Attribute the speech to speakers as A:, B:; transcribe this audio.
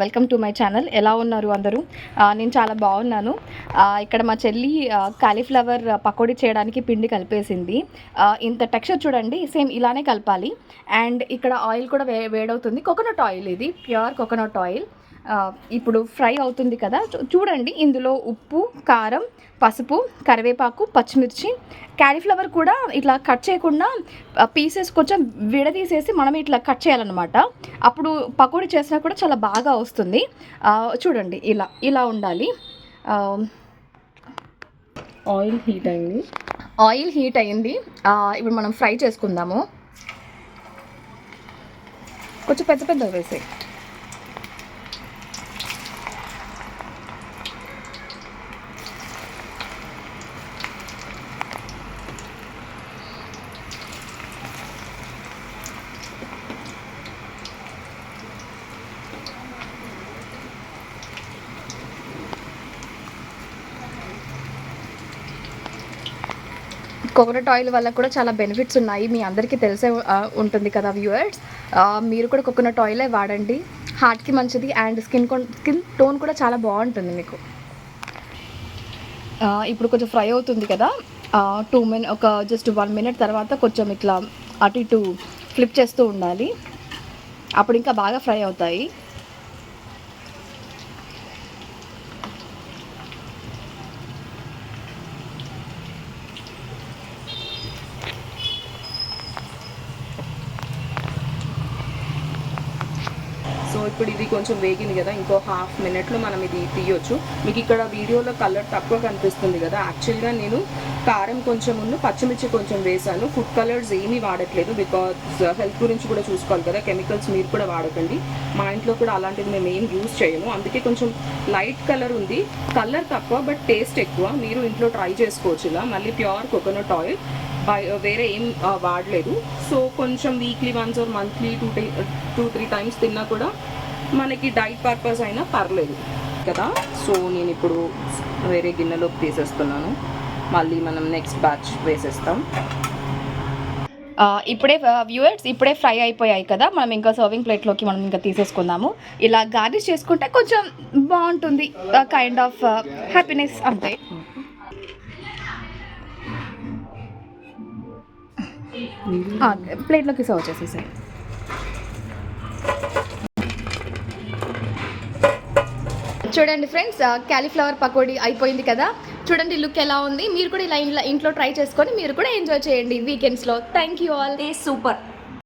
A: Welcome to my channel. ఎలా ఉన్నారు అందరూ? నేను చాలా బాగున్నాను. ఇక్కడ మా చెల్లి కాలీఫ్లవర్ పకోడీ చేయడానికి పిండి కలిపేసింది. ఇంత టెక్స్చర్ చూడండి, సేమ్ ఇలానే కలపాలి. అండ్ ఇక్కడ ఆయిల్ కూడా వేడవుతుంది. కోకోనట్ ఆయిల్, ఇది ప్యూర్ కోకోనట్ ఆయిల్. ఇప్పుడు ఫ్రై అవుతుంది కదా, చూడండి. ఇందులో ఉప్పు, కారం, పసుపు, కరివేపాకు, పచ్చిమిర్చి, క్యాలీఫ్లవర్ కూడా ఇట్లా కట్ చేయకుండా పీసెస్ కొంచెం విడదీసేసి మనం ఇట్లా కట్ చేయాలన్నమాట. అప్పుడు పకోడీ చేసినా కూడా చాలా బాగా వస్తుంది. చూడండి, ఇలా ఉండాలి.
B: ఆయిల్
A: హీట్ అయింది. ఇప్పుడు మనం ఫ్రై చేసుకుందాము. కొంచెం పెద్ద వేసాయి. కోకోనట్ ఆయిల్ వల్ల కూడా చాలా బెనిఫిట్స్ ఉన్నాయి, మీ అందరికీ తెలిసే ఉంటుంది కదా వ్యూవర్స్. మీరు కూడా కోకోనట్ ఆయిలే వాడండి, హార్ట్కి మంచిది. అండ్ స్కిన్ టోన్ కూడా చాలా బాగుంటుంది మీకు. ఇప్పుడు కొంచెం ఫ్రై అవుతుంది కదా, జస్ట్ 1 minute తర్వాత కొంచెం ఇట్లా అటు ఇటు ఫ్లిప్ చేస్తూ ఉండాలి. అప్పుడు ఇంకా బాగా ఫ్రై అవుతాయి.
B: సో ఇప్పుడు ఇది కొంచెం వేగింది కదా, ఇంకో 1/2 minute మనం ఇది తీయొచ్చు. మీకు ఇక్కడ వీడియోలో కలర్ తక్కువ కనిపిస్తుంది కదా, యాక్చువల్గా నేను కారం కొంచెం పచ్చిమిర్చి కొంచెం వేసాను. ఫుడ్ కలర్స్ ఏమీ వాడట్లేదు, బికాజ్ హెల్త్ గురించి కూడా చూసుకోవాలి కదా. కెమికల్స్ మీరు కూడా వాడకండి. మా ఇంట్లో కూడా అలాంటివి మేము ఏం యూజ్ చేయము. అందుకే కొంచెం లైట్ కలర్ ఉంది, కలర్ తక్కువ బట్ టేస్ట్ ఎక్కువ. మీరు ఇంట్లో ట్రై చేసుకోవచ్చు ఇలా. మళ్ళీ ప్యూర్ కోకోనట్ ఆయిల్, వేరే ఏం వాడలేదు. సో కొంచెం weekly once or monthly 2-3 times తిన్నా కూడా మనకి డైట్ పర్పస్ అయినా పర్లేదు కదా. సో నేను ఇప్పుడు వేరే గిన్నెలోకి తీసేస్తున్నాను. మళ్ళీ మనం నెక్స్ట్ బ్యాచ్ వేసేస్తాం.
A: ఇప్పుడే ఫ్రై అయిపోయాయి కదా, మనం ఇంకా సర్వింగ్ ప్లేట్లోకి మనం ఇంకా తీసేసుకుందాము. ఇలా గార్నిష్ చేసుకుంటే కొంచెం బాగుంటుంది, కైండ్ ఆఫ్ హ్యాపీనెస్ అంతే. ప్లేట్లోకి సర్వ్ చేసేసాయి. చూడండి ఫ్రెండ్స్, కాలీఫ్లవర్ పకోడీ అయిపోయింది కదా. చూడండి లుక్ ఎలా ఉంది. మీరు కూడా ఇలా ఇంట్లో ట్రై చేసుకొని మీరు కూడా ఎంజాయ్ చేయండి వీకెండ్స్లో. Thank you all.
B: సూపర్.